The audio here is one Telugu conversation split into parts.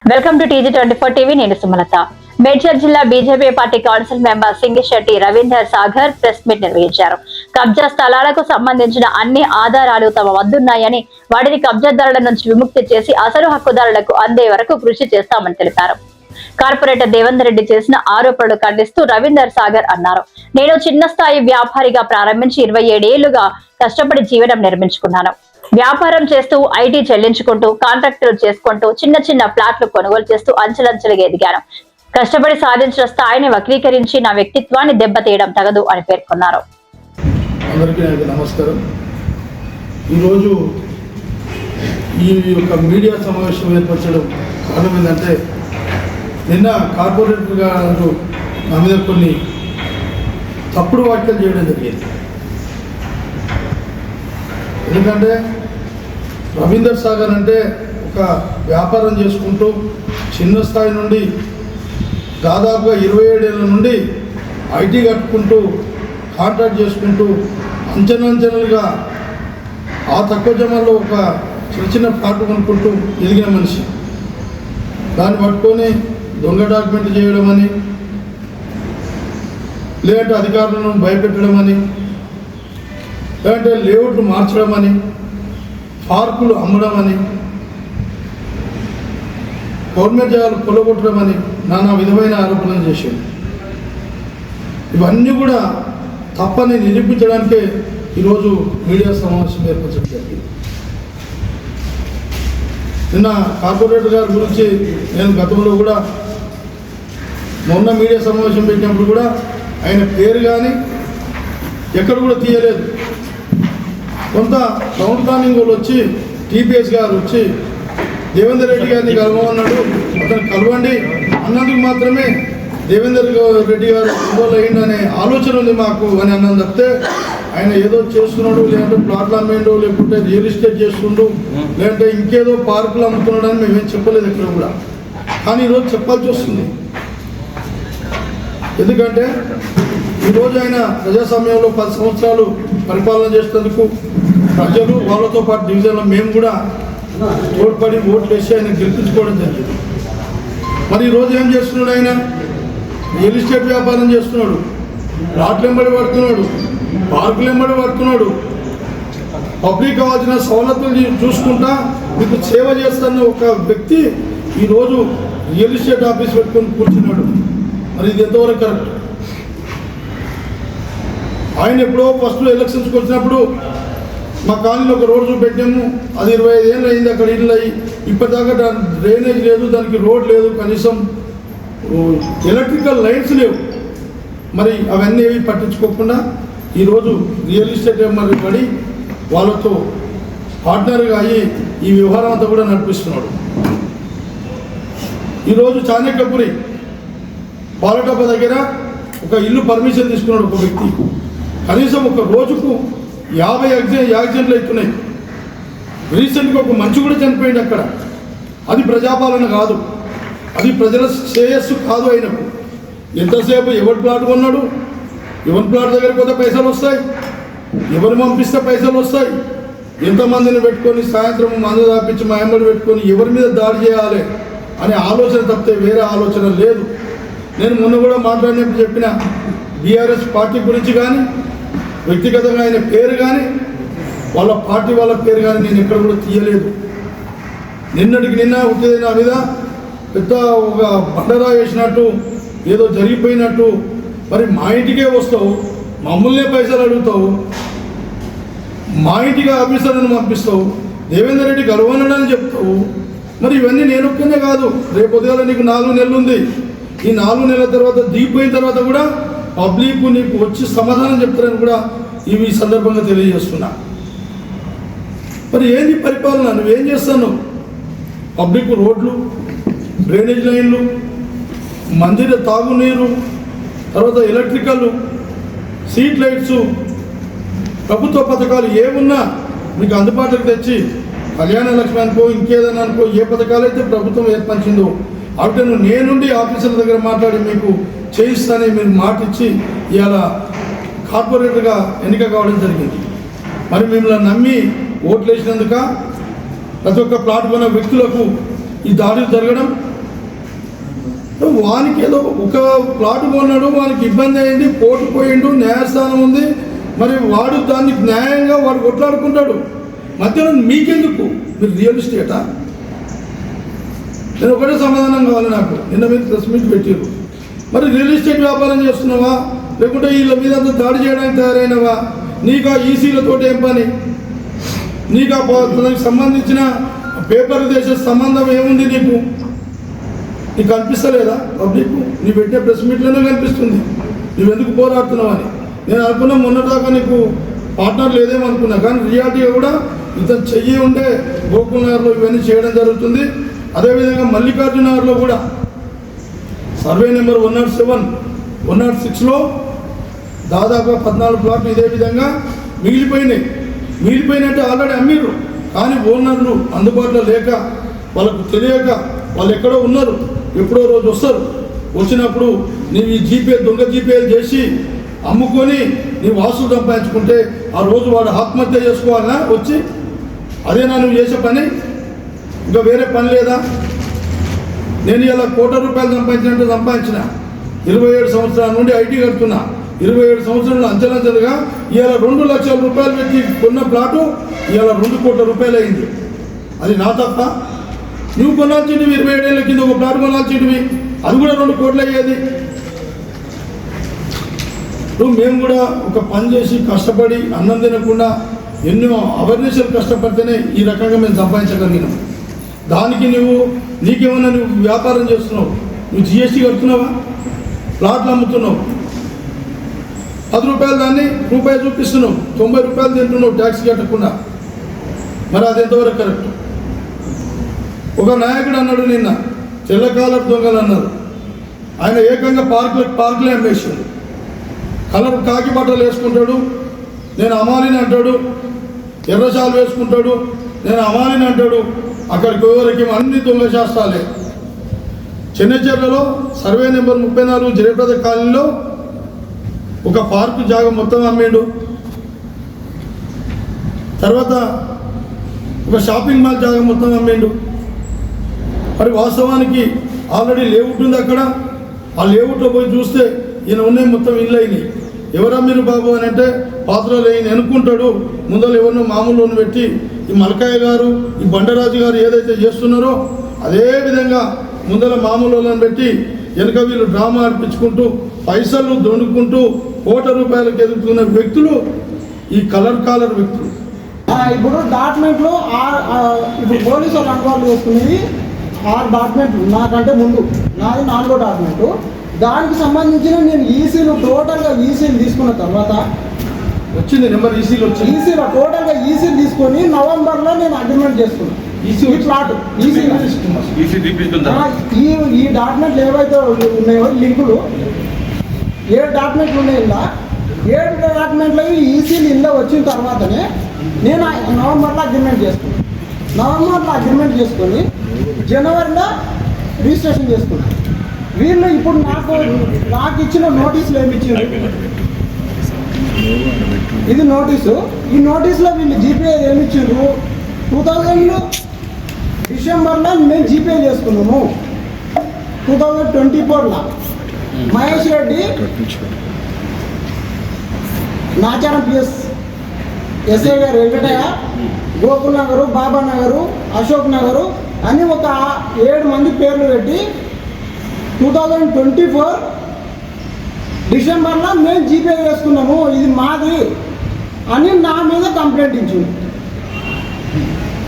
Welcome to TG24 TV. నేను సుమలత. మేడ్చల్ జిల్లా BJP party council member Singisetti Ravinder Sagar press meet నిర్వహించారు. కబ్జా స్థలాలకు సంబంధించిన అన్ని ఆధారాలు తమ వద్దున్నాయని, వాటిని కబ్జాదారుల నుంచి విముక్తి చేసి అసలు హక్కుదారులకు అందే వరకు కృషి చేస్తామని తెలిపారు. కార్పొరేటర్ దేవేందర్ రెడ్డి చేసిన ఆరోపణలు ఖండిస్తూ రవీందర్ సాగర్ అన్నారు, నేను చిన్న స్థాయి వ్యాపారిగా ప్రారంభించి 27 ఏళ్లుగా కష్టపడి జీవనం నిర్మించుకున్నాను. వ్యాపారం చేస్తూ ఐటీ చెల్లించుకుంటూ కాంట్రాక్టులు చేసుకుంటూ చిన్న చిన్న ఫ్లాట్లు కొనుగోలు చేస్తూ అంచెలంచెలుగా ఎదిగాను. కష్టపడి సాధించిన స్థాయిని వక్రీకరించి నా వ్యక్తిత్వాన్ని దెబ్బతీయడం తగదు అని పేర్కొన్నారు. అందరికీ నమస్కారం. ఈరోజు ఈ యొక్క మీడియా సమావేశం ఏర్పరచడం కారణం ఏంటంటే, నిన్న కార్పొరేటర్ గారు నా మీద కొన్ని తప్పుడు వ్యాఖ్యలు చేయడం జరిగింది. ఎందుకంటే రవీందర్ సాగర్ అంటే ఒక వ్యాపారం చేసుకుంటూ చిన్న స్థాయి నుండి దాదాపుగా 27 ఏళ్ళ నుండి ఐటీ కట్టుకుంటూ కాంట్రాక్ట్ చేసుకుంటూ అంచెలంచెలుగా ఆ తక్కువ జమాల్లో ఒక చిన్న ఫ్లాట్ కొనుక్కుంటూ ఎదిగిన మనిషి. దాన్ని పట్టుకొని దొంగ డాక్యుమెంట్ చేయడం అని, లేదంటే అధికారులను భయపెట్టడం అని, లేదంటే లేఅవుట్లు మార్చడం అని, పార్కులు అమ్మడం అని, గవర్నమెంట్ జాగాలు కొలగొట్టడం అని నానా విధమైన ఆరోపణలు చేశాడు. ఇవన్నీ కూడా తప్పని నిరూపించడానికే ఈరోజు మీడియా సమావేశం ఏర్పరచడం జరిగింది. నిన్న కార్పొరేటర్ గారి గురించి నేను గతంలో కూడా మొన్న మీడియా సమావేశం పెట్టినప్పుడు కూడా ఆయన పేరు కానీ ఎక్కడ కూడా తీయలేదు. కొంత టౌన్ ప్లానింగ్ వాళ్ళు వచ్చి టీపీఎస్ గారు వచ్చి దేవేందర్ రెడ్డి గారిని కలవమన్నాడు, అతను కలవండి అన్నందుకు మాత్రమే దేవేందర్ రెడ్డి గారు ఇన్వాల్వ్ అయ్యిండు అనే ఆలోచన ఉంది మాకు అని అన్నది తప్పితే, ఆయన ఏదో చేస్తున్నాడు, లేదంటే ప్లాట్లు అమ్మేండు, లేకుంటే రియల్ ఎస్టేట్ చేస్తుండు, లేదంటే ఇంకేదో పార్కులు అమ్ముతున్నాడు అని మేమేం చెప్పలేదు ఎక్కడ కూడా. కానీ ఈరోజు చెప్పాల్సి వస్తుంది. ఎందుకంటే ఈరోజు ఆయన ప్రజాస్వామ్యంలో 10 సంవత్సరాలు పరిపాలన చేసేందుకు ప్రజలు వాళ్ళతో పాటు డివిజన్లో మేము కూడా తోడ్పడి ఓట్లు వేసి ఆయన గెలిపించుకోవడం జరిగింది. మరి ఈరోజు ఏం చేస్తున్నాడు? ఆయన రియల్ ఎస్టేట్ వ్యాపారం చేస్తున్నాడు, ప్లాట్లు వెంబడి పడుతున్నాడు, పార్కులు వెంబడి పడుతున్నాడు, పబ్లిక్ కావాల్సిన సవలతులు చూసుకుంటా మీకు సేవ చేస్తున్న ఒక వ్యక్తి ఈరోజు రియల్ ఎస్టేట్ ఆఫీస్ పెట్టుకొని కూర్చున్నాడు. మరి ఇది ఎంతవరకు కరెక్ట్? ఆయన ఎప్పుడో ఫస్ట్ ఎలక్షన్స్కి వచ్చినప్పుడు మా కాలనీలో ఒక రోడ్ చూపెట్టాము, అది 25 ఏళ్ళు అయింది. అక్కడ ఇల్లు అయ్యి ఇప్పటిదాకా డ్రైనేజ్ లేదు, దానికి రోడ్ లేదు, కనీసం ఎలక్ట్రికల్ లైన్స్ లేవు. మరి అవన్నీ ఏవి పట్టించుకోకుండా ఈరోజు రియల్ ఎస్టేట్ మరి పడి వాళ్ళతో పార్ట్నర్గా అయ్యి ఈ వ్యవహారం అంతా కూడా నడిపిస్తున్నాడు. ఈరోజు చాణక్యపురి పాలటప్ప దగ్గర ఒక ఇల్లు పర్మిషన్ తీసుకున్నాడు ఒక వ్యక్తి. కనీసం ఒక రోజుకు 50 యాక్సిడెంట్లు అవుతున్నాయి. రీసెంట్గా ఒక మంచి కూడా చనిపోయింది అక్కడ. అది ప్రజాపాలన కాదు, అది ప్రజల శ్రేయస్సు కాదు. అయినప్పుడు ఎంతసేపు ఎవరి ప్లాట్ కొన్నాడు, ఎవరి ప్లాట్ దగ్గర పోతే పైసలు వస్తాయి, ఎవరు పంపిస్తే పైసలు వస్తాయి, ఎంతమందిని పెట్టుకొని సాయంత్రం మందు దాపించి మా ఎమ్మడి పెట్టుకొని ఎవరి మీద దాడి చేయాలి అనే ఆలోచన తప్పితే వేరే ఆలోచన లేదు. నేను మొన్న కూడా మాట్లాడినప్పుడు చెప్పిన బీఆర్ఎస్ పార్టీ గురించి కానీ, వ్యక్తిగతంగా ఆయన పేరు కానీ, వాళ్ళ పార్టీ వాళ్ళ పేరు కానీ నేను ఎక్కడ కూడా తీయలేదు. నిన్నటికి నిన్న ఉట్టిన నా మీద పెద్ద ఒక బండరా వేసినట్టు ఏదో జరిగిపోయినట్టు, మరి మా ఇంటికే వస్తావు, మమ్మల్నే పైసలు అడుగుతావు, మా ఇంటికి ఆఫీసర్లను పంపిస్తావు, దేవేందర్ రెడ్డి గర్వనని చెప్తావు. మరి ఇవన్నీ నేను ఒక్కనే కాదు, రేపు ఉదయాల నీకు 4 నెలలు ఉంది. ఈ 4 నెలల తర్వాత దిగిపోయిన తర్వాత కూడా పబ్లిక్ నీకు వచ్చి సమాధానం చెప్తారని కూడా ఇవి సందర్భంగా తెలియజేస్తున్నా. మరి ఏంది పరిపాలన? నువ్వేం చేస్తాను? పబ్లిక్ రోడ్లు, డ్రైనేజ్ లైన్లు, మందిర తాగునీరు, తర్వాత ఎలక్ట్రికల్, స్ట్రీట్ లైట్స్, ప్రభుత్వ పథకాలు ఏమున్నా మీకు అందుబాటులోకి తెచ్చి, కళ్యాణ లక్ష్మి అనుకో, ఇంకేదైనా అనుకో, ఏ పథకాలు అయితే ప్రభుత్వం ఏర్పరిచిందో అటు నేనుండి ఆఫీసర్ల దగ్గర మాట్లాడి మీకు చేయిస్తానని మీరు మాట ఇచ్చి ఇవాళ కార్పొరేటర్గా ఎన్నిక కావడం జరిగింది. మరి మిమ్మల్ని నమ్మి ఓట్లు వేసినందుక ప్రతి ఒక్క ప్లాట్ కొన్న వ్యక్తులకు ఈ దాడులు జరగడం, వానికి ఏదో ఒక ప్లాట్ కొన్నాడు, వానికి ఇబ్బంది అయింది, కోర్టు పోయిండు, న్యాయస్థానం ఉంది, మరి వాడు దాన్ని న్యాయంగా వాడు కొట్లాడుకుంటాడు. మధ్యలో మీకెందుకు? మీరు రియల్ ఎస్టేటా? నేను ఒకటే సమాధానం కావాలి నాకు. నిన్న మీరు ప్రెస్ మీట్ పెట్టారు, మరి రియల్ ఎస్టేట్ వ్యాపారం చేస్తున్నావా లేకుంటే వీళ్ళ మీద అంతా దాడి చేయడానికి తయారైనవా? నీకు ఆ ఈసీలతోటి ఏం పని? నీకు ఆ దానికి సంబంధించిన పేపర్ చేసే సంబంధం ఏముంది నీకు? నీకు కనిపిస్తలేదా పబ్లిక్? నీ పెట్టే ప్రెస్ మీట్లోనే కనిపిస్తుంది నువ్వెందుకు పోరాడుతున్నావు అని. నేను అనుకున్నా మొన్నదాకా నీకు పార్ట్నర్ లేదేమనుకున్నా, కానీ రియాలిటీగా కూడా ఇతను చెయ్యి ఉండే గోకుల్ నగర్లో ఇవన్నీ చేయడం జరుగుతుంది. అదేవిధంగా మల్లికార్జున నగర్లో కూడా సర్వే నెంబర్ 107, 106లో దాదాపుగా 14 ప్లాట్లు ఇదే విధంగా మిగిలిపోయినట్టు ఆల్రెడీ అమ్మిర్రు. కానీ ఓనర్లు అందుబాటులో లేక, వాళ్ళకు తెలియక, వాళ్ళు ఎక్కడో ఉన్నారు, ఎప్పుడో రోజు వస్తారు. వచ్చినప్పుడు నీవు ఈ దొంగ జీపేలు చేసి అమ్ముకొని నీ వాసులు సంపాదించుకుంటే ఆ రోజు వాడు ఆత్మహత్య చేసుకోవాలన్నా వచ్చి? అదేనా నువ్వు చేసే పని? ఇంకా వేరే పని లేదా? నేను ఇలా ₹1,00,00,000 సంపాదించినట్టు సంపాదించిన. 27 సంవత్సరాల నుండి ఐటీ కడుతున్నా. 27 సంవత్సరాలు అంచెలంచెలుగా ఇవాళ ₹2,00,000 పెట్టి కొన్న ప్లాటు ఇవాళ ₹2,00,00,000 అయింది. అది నా తప్ప? నువ్వు కొనాల్సింటివి 27 ఏళ్ళ కింద ఒక ప్లాట్ కొనాల్సింటివి, అది కూడా 2 కోట్లు అయ్యేది. మేము కూడా ఒక పని చేసి కష్టపడి అన్నం తినకుండా ఎన్నో అవేర్నెస్లు కష్టపడితేనే ఈ రకంగా మేము సంపాదించగలిగినాం. దానికి నీకేమన్నా నువ్వు వ్యాపారం చేస్తున్నావు, నువ్వు జిఎస్టీ కడుతున్నావా? ప్లాట్లు అమ్ముతున్నావు, ₹10 దాన్ని రూపాయి చూపిస్తున్నావు, ₹90 తింటున్నావు ట్యాక్స్ కట్టకుండా. మరి అది ఎంతవరకు కరెక్ట్? ఒక నాయకుడు అన్నాడు నిన్న, తెల్లకాలపు దొంగలు అన్నారు. ఆయన ఏకంగా పార్కులే అమ్మేసాడు. కలర్ కాకి బట్టలు వేసుకుంటాడు, నేను అమాలిని అంటాడు. ఎర్రశాలు వేసుకుంటాడు, నేను అమాలిని అంటాడు. అక్కడికి ఎవరికి అన్ని దొంగ శాస్త్రాలే. చెన్నచెర్లలో సర్వే నెంబర్ 34 జయప్రద కాలనీలో ఒక పార్కు జాగా మొత్తం అమ్మేడు. తర్వాత ఒక షాపింగ్ మాల్ జాగా మొత్తం అమ్మేడు. మరి వాస్తవానికి ఆల్రెడీ లేఅవుట్ ఉంది అక్కడ. ఆ లేఅవుట్లో పోయి చూస్తే ఈయన ఉన్నాయి మొత్తం ఇల్లు అయినాయి. ఎవరా మీరు బాబు అని అంటే పాత్రలు అయిన అనుకుంటాడు. ముందర ఎవరినో మామూలు పెట్టి ఈ మల్కాయ గారు, ఈ బండరాజు గారు ఏదైతే చేస్తున్నారో అదే విధంగా ముందర మామూలు వాళ్ళని పెట్టి వెనుక వీళ్ళు డ్రామా అర్పించుకుంటూ పైసలు దొండుకుంటూ ₹1,00,00,000 ఎదుగుతున్న వ్యక్తులు ఈ కాలర్ వ్యక్తులు. ఇప్పుడు డాక్యుమెంట్లో ఇప్పుడు పోలీసు వాళ్ళు అనుభవాలు చేసుకునేది 6 డాక్యుమెంట్లు నాకంటే ముందు. నాది 4వ డాక్యుమెంటు. దానికి సంబంధించిన నేను ఈసీలు టోటల్గా ఈసీలు తీసుకున్న తర్వాత వచ్చింది నెంబర్ ఈసీలు వచ్చింది. ఈసీలో టోటల్గా ఈసీలు తీసుకొని నవంబర్లో నేను అగ్రిమెంట్ చేసుకున్నాను. ఈ ప్లాట్ ఈ డాక్యుమెంట్లు ఏవైతే ఉన్నాయో లింకులు 7 డాక్యుమెంట్లు ఉన్నాయి. ఇలా 7 డాక్యుమెంట్లు ఈసీలు ఇలా వచ్చిన తర్వాతనే నేను నవంబర్లో అగ్రిమెంట్ చేసుకున్నాను. నవంబర్లో అగ్రిమెంట్ చేసుకొని జనవరిలో రిజిస్ట్రేషన్ చేసుకున్నాను. వీళ్ళు ఇప్పుడు నాకు ఇచ్చిన నోటీసులు ఏమి ఇచ్చారు? ఇది నోటీసు. ఈ నోటీసులో వీళ్ళు జీపే ఏమి ఇచ్చారు? 2000 డిసెంబర్లో మేము జీపే చేసుకున్నాము. 2024లో మహేష్ రెడ్డి నాచారం పిఎస్ ఎస్ఐ గారు వెంకటయ్య, గోకుల్ నగరు, బాబా నగరు, అశోక్ నగరు అని ఒక 7 మంది పేర్లు పెట్టి 2024 డిసెంబర్లో మేము జీపే చేసుకున్నాము, ఇది మాది అని నా మీద కంప్లైంట్ ఇచ్చింది.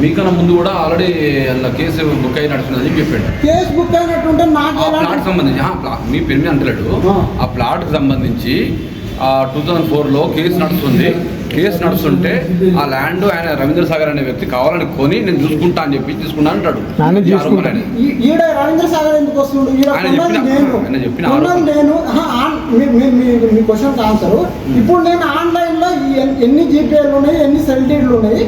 మీకన్నా ముందు కూడా ఆల్రెడీ అలా కేసు బుక్ అయి నడుస్తుందని చెప్పాడు. కేసు బుక్ అయినట్టుంటే నాకు ప్లాట్ సంబంధించి మీ పేరు మీద అంటలేడు. ఆ ప్లాట్కి సంబంధించి 2004లో కేసు నడుస్తుంది. కేసు నడుస్తుంటే ఆ ల్యాండ్ ఆయన రవీంద్ర సాగర్ అనే వ్యక్తి కావాలని కొని నేను చూసుకుంటా అని చెప్పి తీసుకున్నా అంటాడు. ఈడ రవీంద్ర సాగర్ ఎందుకు వస్తుండు? మీ క్వశ్చన్ ఆన్సర్. ఇప్పుడు నేను ఆన్లైన్లో ఎన్ని జీపేలు ఉన్నాయి, ఎన్ని సెల్టీలు ఉన్నాయి,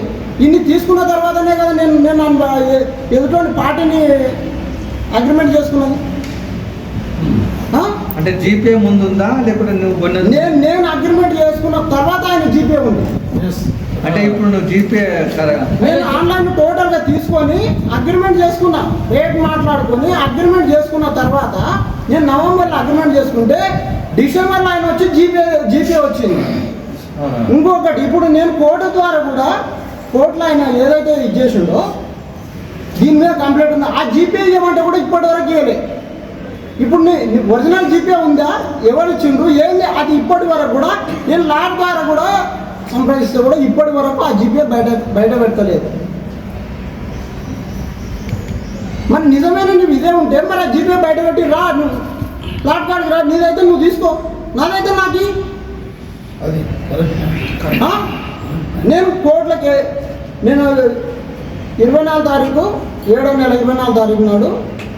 ఇన్ని తీసుకున్న తర్వాతనే కదా నేను ఎదుటి పార్టీని అగ్రిమెంట్ చేసుకున్నాను. అంటే జీపే ముందుందా లేకపోతే నువ్వు నేను అగ్రిమెంట్ చేసుకున్న తర్వాత ఆయన జీపే ఉంది. అంటే ఇప్పుడు నువ్వు జీపే నేను ఆన్లైన్ టోటల్గా తీసుకొని అగ్రిమెంట్ చేసుకున్నా, రేట్ మాట్లాడుకొని అగ్రిమెంట్ చేసుకున్న తర్వాత నేను నవంబర్లో అగ్రిమెంట్ చేసుకుంటే డిసెంబర్లో ఆయన వచ్చి జీపే వచ్చింది. ఇంకొకటి ఇప్పుడు నేను కోర్టు ద్వారా కూడా కోర్టులో ఆయన ఏదైతే ఇది చేసిండో దీని మీద కంప్లైంట్ ఉందో ఆ జీపే ఇవ్వమంటే కూడా ఇప్పటివరకు ఇవ్వలేదు. ఇప్పుడు నీ ఒరిజినల్ జీపే ఉందా, ఎవరు ఇచ్చిండ్రు ఏంది, అది ఇప్పటి వరకు కూడా నేను ల్యాబ్ ద్వారా కూడా సంప్రదిస్తే కూడా ఇప్పటి వరకు ఆ జీపే బయట పెడతలేదు. మరి నిజమైన నువ్వు ఇదే ఉంటే మరి ఆ జీపే బయట పెట్టి రా, నువ్వు ల్యాబ్ కార్డుకి రా, నీదైతే నువ్వు తీసుకో, నాదైతే నాకు. అది నేను కోర్టులకి నేను 24 తారీఖు 7వ నెల 24 తారీఖు నాడు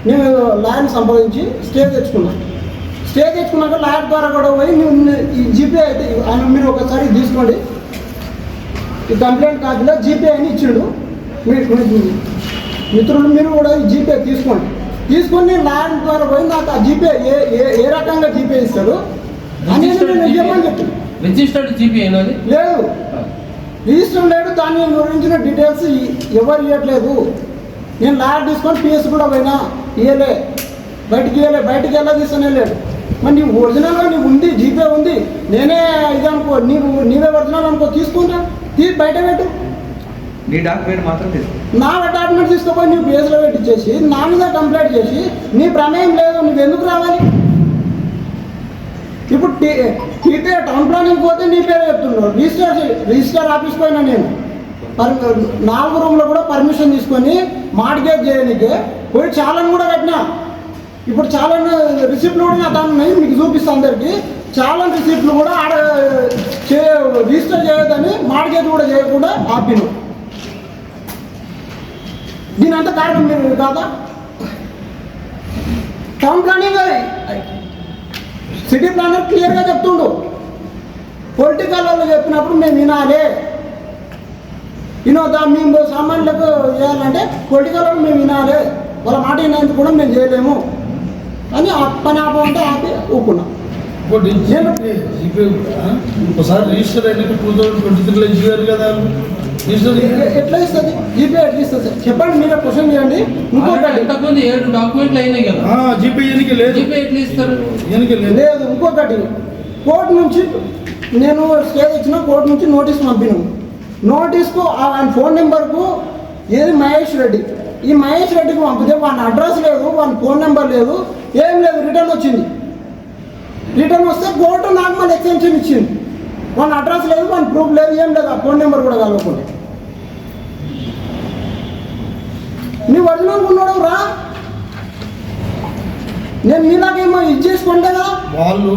నేను లాయర్ని సంప్రదించి స్టే తెచ్చుకున్నాను. స్టే తెచ్చుకున్నాక లాయర్ ద్వారా కూడా పోయి నువ్వు ఈ జీపే అయితే ఆయన మీరు ఒకసారి తీసుకోండి, ఈ కంప్లైంట్ కాపీలో జీపే అని ఇచ్చిండు, మిత్రులు మీరు కూడా ఈ జీపే తీసుకొని లాయర్ ద్వారా పోయి నాకు ఆ జీపే ఏ రకంగా జీపే ఇస్తారు అని నేను చెప్పని చెప్పాను. రిజిస్టర్డ్ జీపే అయినది లేదు, రిజిస్టర్ లేదు, దాని గురించిన డీటెయిల్స్ ఎవరు ఇవ్వట్లేదు. నేను లాయర్ తీసుకొని పిఎస్ కూడా పోయినా ఇవ్వలే, బయటికి ఎలా తీసుకునే లేదు. మరి నీవు ఒరిజినల్గా నీవు ఉంది, జీపే ఉంది, నేనే ఇది అనుకో, నీవే ఒరిజినల్ అనుకో, తీసుకుంటా బయట పెట్టు. నీ డాక్యుమెంట్ మాత్రం తీసుకో, నా డాక్యుమెంట్ తీసుకుపోయి నువ్వు పిఎస్లో పెట్టించేసి నా మీద కంప్లైంట్ చేసి నీ ప్రమేయం లేదు, నువ్వు ఎందుకు రావాలి? ఇప్పుడు టీపీ టౌన్ ప్లానింగ్ పోతే నీ పేరు చెప్తున్నాడు, రిజిస్టర్ ఆఫీస్ పోయినా నేను 4 రూమ్లో కూడా పర్మిషన్ తీసుకొని మార్గేజ్ చేయడానికి పోయి చాలని కూడా కట్టినా. ఇప్పుడు చాలా రిసిప్ట్లు కూడా నా దాని ఉన్నాయి, మీకు చూపిస్తాను అందరికీ. చాలా రిసిప్ట్లు కూడా ఆడ రిజిస్టర్ చేయొద్దని మార్గేజ్ కూడా చేయకుండా ఆపిను. దీని అంతా కారణం మీరు కాదా? టౌన్ ప్లానింగ్ సిటీ ప్లానర్ క్లియర్గా చెప్తుండు, పొలిటికల్ వాళ్ళు చెప్పినప్పుడు మేము వినాలి, వినోదా మేము సామాన్యులకు చేయాలంటే పొలిటికల్ వాళ్ళు మేము వినాలి, వాళ్ళ మాట వినేందుకు కూడా మేము చేయలేము అని పని ఆపమంటే ఆపి ఊపుకున్నాం. ఒకసారి రిజిస్టర్ అయినట్టు 2023లో ఇచ్చారు కదా, ఎట్లా ఇస్తుంది జీపే, ఎట్లా ఇస్తుంది చెప్పండి, మీరే క్వశ్చన్ చేయండి. ఇంతకుముందు 7 డాక్యుమెంట్లు అయినాయి కదా, జీపే ఎన్నిక లేదు, జీపే ఎట్లా ఇస్తారు? లేదు. ఇంకొకటి కోర్టు నుంచి నేను స్టే తెచ్చిన కోర్టు నుంచి నోటీస్ పంపినాను. నోటీస్కు ఆయన ఫోన్ నెంబర్కు ఏది మహేష్ రెడ్డి, ఈ మహేష్ రెడ్డికి పంపితే వాని అడ్రస్ లేదు, వాని ఫోన్ నెంబర్ లేదు, ఏం లేదు. రిటర్న్ వచ్చింది. రిటర్న్ వస్తే కోర్టు నాకు మళ్ళీ ఎక్స్టెన్షన్ ఇచ్చింది. వాని అడ్రస్ లేదు, వాని ప్రూఫ్ లేదు, ఏం లేదు, ఆ ఫోన్ నెంబర్ కూడా కలవకుండా. నీ ఒరిజినల్ ఉన్నాడు రా, నేను మీలాగేమో ఇది చేసుకుంటే కదా.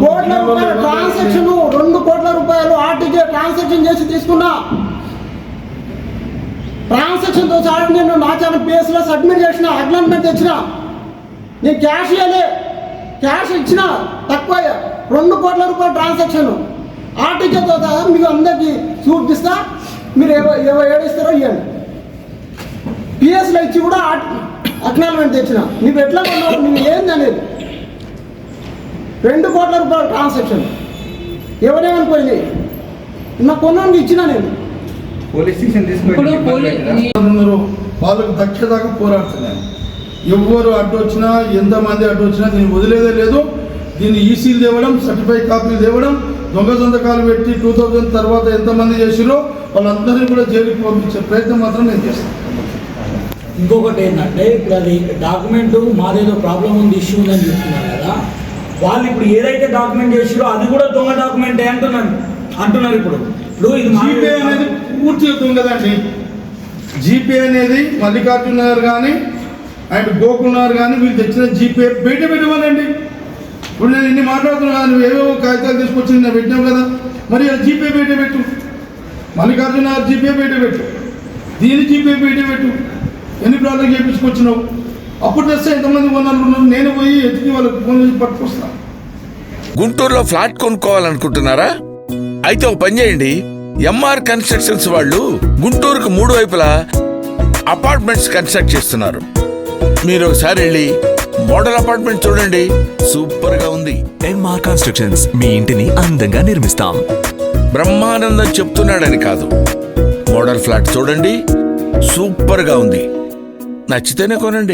కోట్ల రూపాయలు ట్రాన్సాక్షన్, 2 కోట్ల రూపాయలు ఆర్టీజీ ట్రాన్సాక్షన్ చేసి తీసుకున్నా. ట్రాన్సాక్షన్తో సహా నేను నా ఛానల్ పేస్లో సబ్మిట్ చేసిన, అగ్రిమెంట్ తెచ్చిన. నేను క్యాష్ ఇవ్వలే, క్యాష్ ఇచ్చిన తక్కువ 2 కోట్ల రూపాయల ట్రాన్సాక్షన్ ఆర్టీజీతో సహా మీకు అందరికీ చూపిస్తా, మీరు ఏడిస్తారో ఇవ్వండి. పిఎస్లో ఇచ్చి కూడా అక్నాలమెంట్ తెచ్చిన. నువ్వు ఎట్లా కొన్నావు, నువ్వు ఏంది అనేది 2 కోట్ల రూపాయల ట్రాన్సాక్షన్ ఎవరేమనుకోండి నా కొన్నాను ఇచ్చిన. నేను పోలీస్ స్టేషన్ వాళ్ళకు దక్కేదాకా పోరాడుతున్నాను. ఎవరు అడ్డు వచ్చినా, ఎంతమంది అడ్డు వచ్చినా దీన్ని వదిలేదే లేదు. దీన్ని ఈసీలు తేవడం, సర్టిఫైడ్ కాపీలు తేవడం, దొంగ సంతకాలు పెట్టి 2000 తర్వాత ఎంతమంది చేసిరో వాళ్ళందరినీ కూడా జైలుకి పంపించే ప్రయత్నం మాత్రం నేను చేస్తాను. ఇంకొకటి ఏంటంటే ఇప్పుడు అది డాక్యుమెంట్ మాదేదో ప్రాబ్లం ఉంది, ఇష్యూ ఉందని చెప్తున్నారు కదా, వాళ్ళు ఇప్పుడు ఏదైతే డాక్యుమెంట్ చేసిరో అది కూడా దొంగ డాక్యుమెంటే అంటున్నారు. ఇప్పుడు ఇది జీపే అనేది పూర్తిగా దొంగదండి. జీపే అనేది మల్లికార్జున గారు కానీ అండ్ గోకుల్ గారు కానీ వీళ్ళు తెచ్చిన జీపే బయట పెట్టమనండి. ఇప్పుడు నేను ఇన్ని మాట్లాడుతున్నా కానీ ఏవో కాగితాలు తీసుకొచ్చి నేను పెట్టినావు కదా, మరి ఆ జీపే బయట పెట్టు, మల్లికార్జున గారు జీపే బయట పెట్టు, దీని జీపే బయట పెట్టు. ఎన్ని ప్రాబ్లం చేయించుకొచ్చినావు, అప్పుడు తెస్తే ఎంతమంది కొనాలనుకున్నారు, నేను పోయి ఎత్తికి వాళ్ళకి ఫోన్ చేసి పట్టుకొస్తాను. గుంటూరులో ఫ్లాట్ కొనుక్కోవాలనుకుంటున్నారా? అయితే ఒక పని చేయండి, ఎంఆర్ కన్స్ట్రక్షన్స్ వాళ్ళు గుంటూరుకు 3 వైపులా అపార్ట్మెంట్స్ కన్స్ట్రక్ట్ చేస్తున్నారు. మీరు ఒకసారి వెళ్ళి మోడల్ అపార్ట్మెంట్ చూడండి, సూపర్ గా ఉంది. ఎంఆర్ కన్స్ట్రక్షన్స్ మీ ఇంటిని అందంగా నిర్మిస్తాం. బ్రహ్మానందం చెప్తున్నాడని కాదు, మోడల్ ఫ్లాట్ చూడండి, సూపర్ గా ఉంది. నచ్చితేనే కొనండి.